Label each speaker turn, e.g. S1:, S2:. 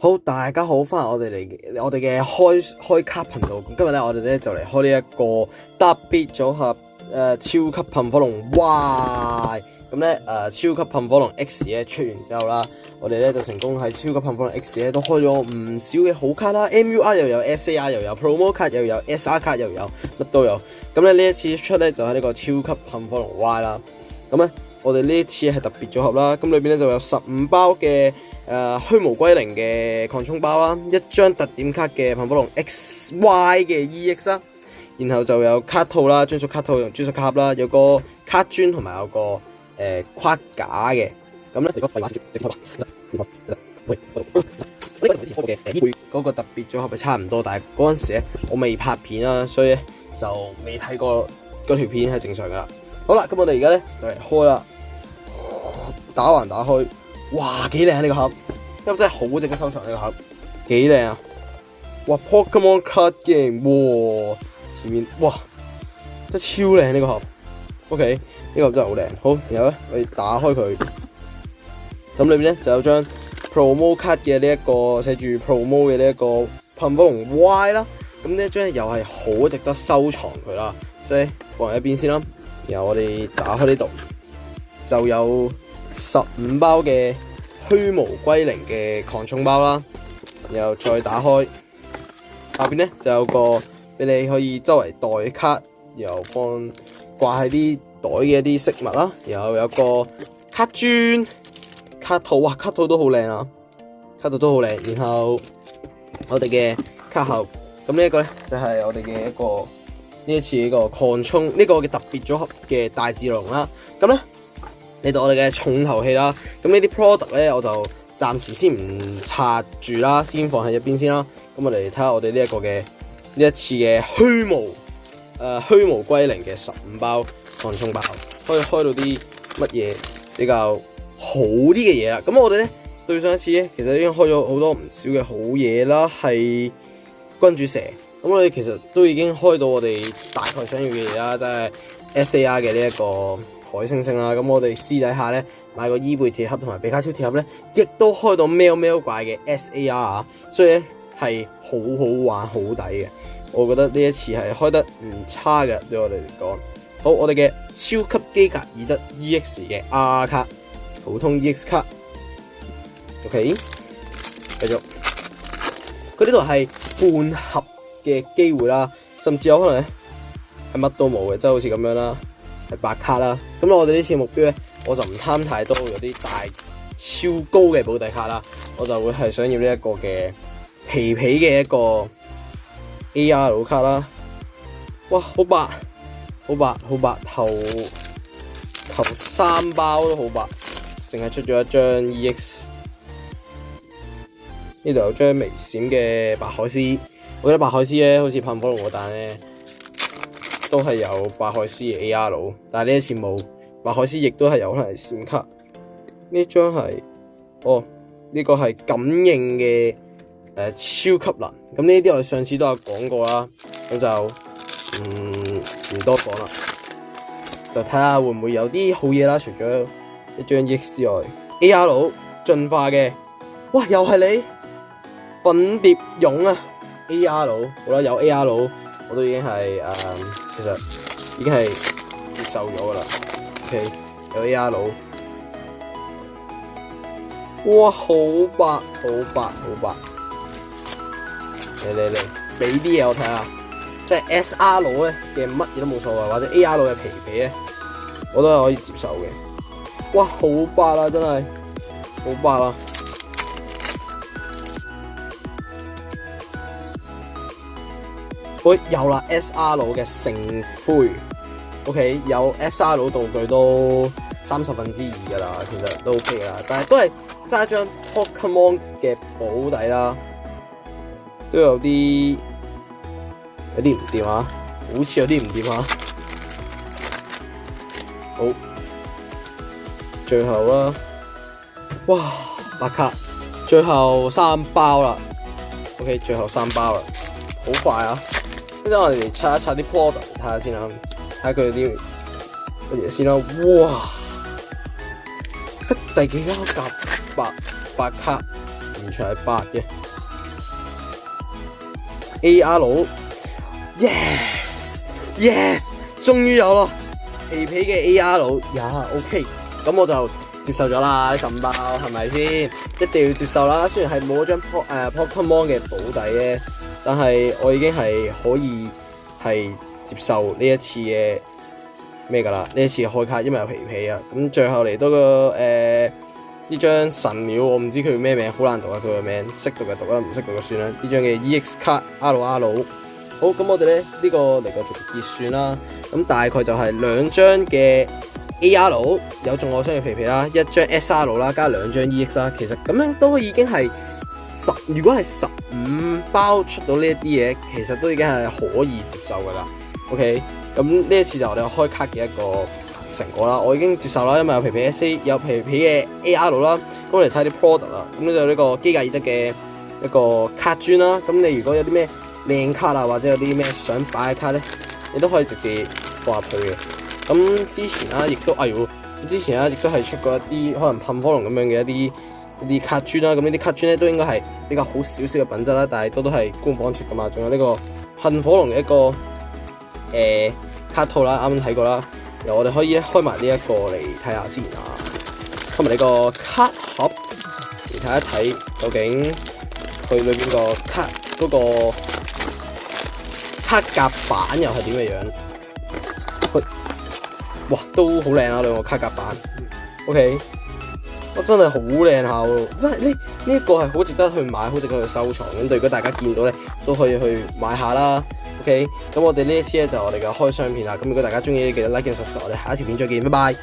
S1: 好，大家好，翻嚟我哋嘅開卡頻道。今日咧，我哋咧就嚟開呢一個特別組合超級噴火龍 Y。咁咧超級噴火龍 X 咧出完之後啦，我哋咧就成功喺超級噴火龍 X 咧都開咗唔少嘅好卡啦 ，MUR 又有 SAR 又有 Promo 卡又有 SR 卡又有乜都有。咁咧呢一次出咧就係呢個超級噴火龍 Y 啦。咁咧我哋呢一次係特別組合啦，咁裏邊咧就有15包嘅虛無歸零嘅擴充包啦，一張特點卡嘅噴火龍 XY 嘅 EX 啦，然後就有卡套啦，專屬卡套用專屬卡盒啦，有個卡磚同埋有個框架嘅。咁咧，如果廢話直開吧。喂，呢個同以前開嘅會嗰個特別組合係差唔多，但係嗰陣時咧我未拍片啦，所以咧就未睇過嗰條片係正常噶啦。好啦，咁我哋而家咧就嚟開啦，打橫打開。哇，幾靚啊呢個盒，因為真係好值得收藏呢個盒，幾靚啊！哇 ，Pokemon Card Game， 哇，前面哇，真係超靚呢個盒。OK， 呢個盒真係好靚。好，然後咧我哋打開佢，咁裏邊咧就有張 Promo Card 嘅呢一個寫住 Promo 嘅呢一個噴火龍 Y 啦。咁呢一張又係好值得收藏佢啦，所以放喺一邊先啦。然後我哋打開呢度，就有15包嘅虛無歸零嘅擴充包啦，然後再打開，下邊咧就有個俾你可以周圍袋卡，然後放掛喺啲袋嘅一啲飾物啦，然後有個卡磚、卡套，哇，卡套都好靚啊，卡套都好靚。然後我哋嘅卡盒，咁呢一個咧就係我哋嘅一個呢一次呢個擴充呢個嘅特別組合嘅大智龍啦，咁咧。嚟到我哋嘅重頭戲啦，咁呢啲 product 咧我就暫時先唔拆住啦，先放喺一邊先啦。咁我哋睇下我哋呢一個嘅呢一次嘅虛無歸零嘅15包擴充包，可以開到啲乜嘢比較好啲嘅嘢啦。咁我哋咧對上一次咧，其實已經開咗好多唔少嘅好嘢啦，係君主蛇。咁我哋其實都已經開到我哋大概想要嘅嘢啦，即係 SAR 嘅呢一個海星星啦，咁我哋私底下咧買個伊貝鐵盒同埋比卡超鐵盒咧，亦都開到喵怪嘅 SAR 啊，所以咧係好好玩好抵嘅。我覺得呢一次係開得唔差嘅，對我哋嚟講。好，我哋嘅超級機甲爾德 EX 嘅 R 卡，普通 EX 卡 ，OK， 繼續。佢呢度係半盒嘅機會啦，甚至有可能咧係乜都冇嘅，即係好似咁樣啦。係白卡啦，咁我哋呢次目標咧，我就唔貪太多嗰啲大超高嘅保底卡啦，我就會係想要呢一個嘅皮嘅一個 AR 卡啦。哇，好白，好白，好白，頭3包都好白，淨係出咗一張 EX。呢度有張微閃嘅白海獅，我覺得白海獅咧好似噴火龍嗰彈咧。都係有白海獅嘅 AR， 但係呢一次冇白海獅，亦都係有可能係閃卡。呢張係呢個係感應嘅超級能。咁呢啲我哋上次都有講過啦，咁就唔多講啦，就睇下會唔會有啲好嘢啦。除咗一張 EX 之外 ，AR 進化嘅，哇，又係你粉蝶蛹啊 ！AR 好啦，有 AR。我都已經係其實已經係接受咗噶啦。OK， 有 AR， 哇，好白，好白，好白！嚟，俾啲嘢我睇下，即係 SR 咧嘅乜嘢都冇所謂，或者 AR 嘅皮咧，我都係可以接受嘅。哇，好白啦，真係好白啦！有啦 ，SR 嘅聖灰 ，OK， 有 SR 道具都2/30噶啦，其實都 OK 噶啦，但係都係揸一張 Pokemon 嘅保底啦，都有啲唔掂啊，好似有啲唔掂啊。好，最後啦，哇，白卡，最後3包啦 ，OK， 最後3包啦，好快啊！跟住我哋拆一拆啲 product 睇下先啦，睇下佢有啲乜嘢先啦。哇，得第幾間夾白卡，完全係8嘅 AR。Yes， 終於有咯，皮皮嘅 AR 呀 ，OK， 咁我就接受咗啦，呢15包係咪先？一定要接受啦。雖然係冇咗張Pokemon 嘅保底嘅，但係我已經係可以係接受呢一次嘅咩㗎啦？呢一次嘅開卡，因為有皮皮啊。咁最後嚟到個呢張神廟，我唔知佢咩名，好難讀啊！佢個名識讀就讀啦，唔識讀就算啦。呢張嘅 EX 卡 RR。好，咁我哋咧呢個嚟個結算啦。咁大概就係2張嘅 AR 有中我箱嘅皮皮啦，1張 SR 啦，加2張 EX 啦。其實咁樣都已經係如果係15包出到呢一啲嘢，其實都已經係可以接受噶啦。OK， 咁呢一次就我哋開卡嘅一個成果啦，我已經接受啦，因為有皮皮 SA， 有皮皮嘅 AR 啦。咁我嚟睇啲 product 啦，咁就有呢個機械爾德嘅一個卡磚啦。咁你如果有啲咩靚卡啊，或者有啲咩想擺嘅卡咧，你都可以直接放入去嘅。咁之前啦，亦都之前啦，亦都係出過一啲可能噴火龍咁樣嘅一啲卡磚啦。咁呢啲卡磚咧都應該係比較好少少嘅品質啦，但係都係官方出噶嘛。仲有呢個噴火龍嘅一個卡套啦，啱啱睇過啦。由我哋可以開埋呢一個嚟睇下先啊，開埋呢個卡盒嚟睇一睇，究竟佢裏邊個卡嗰個卡夾板又係點嘅樣？哇，都好靚啊！兩個卡夾板 ，OK， 哇，真係好靚下喎！真係呢一個係好值得去買，好值得去收藏。咁如果大家見到咧，都可以去買下啦。OK， 咁我哋呢一次咧就我哋嘅開箱片啦。咁如果大家中意，記得 like 同 subscribe。我哋下一條片再見，拜拜。